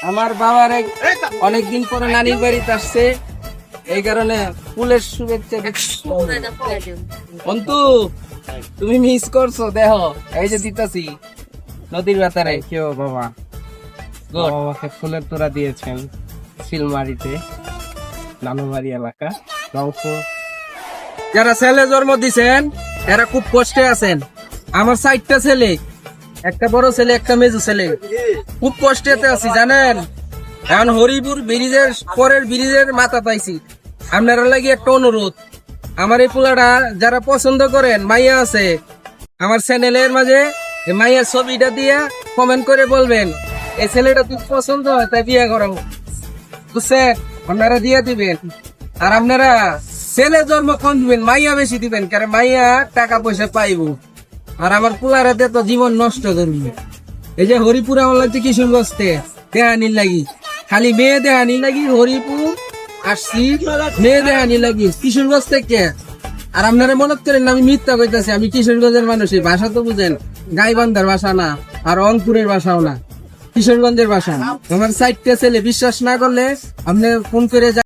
আমার বাবার অনেকদিন পরে নানির বাড়িতে আসছে, এই কারণে ফুলের শুভেচ্ছা। অন্তু তুমি মিস করছো, দেখো এই যে দিতাছি নদীর ব্যাপারে। কেউ বাবা বাবাকে ফুলের তোড়া দিয়েছেন শিলমারিতে, নানুবাড়ি এলাকা, রংপুর। যারা ছেলে জন্ম দিছেন এরা খুব কষ্টে আছেন। আমার 4টা ছেলে, একটা বড় ছেলে, একটা মেজো ছেলে, খুব কষ্টেতে আছি জানেন। এখন হরিপুর ব্রিজের পরের ব্রিজের মাথা পাইছি। আপনারা লাগি একটা অনুরোধ, আমার এই পোলাটা যারা পছন্দ করেন, মাইয়া আছে আমার চ্যানেলের মাঝে, এই মাইয়ার ছবিটা দিয়া কমেন্ট করে বলবেন এই ছেলেটা তুই পছন্দ হয় তাই বিয়ে করাবো, বুঝছেন? আপনারা দিয়ে দিবেন। আর আপনারা ছেলে জন্ম কম দিবেন, মাইয়া বেশি দিবেন, কারণ মাইয়া টাকা পয়সা পাইবো। আর আমার পোলারাতে তো জীবন নষ্ট করবে। এই যে হরিপুর আমার লাগছে কিশোরগঞ্জতে দেহানির লাগি, খালি মেয়ে দেহানি লাগি হরিপুর আসছি, মেয়ে দেহানি লাগি কিশোরগঞ্জ থেকে। আর আপনারা মনে করেন আমি মিথ্যা কইতাছি, আমি কিশোরগঞ্জের মানুষ, এই ভাষা তো বুঝেন, গাইবান্ধার ভাষা না, আর রংপুরের ভাষাও না, কিশোরগঞ্জের ভাষা। আমার 4টা ছেলে, বিশ্বাস না করলে আপনি ফোন করে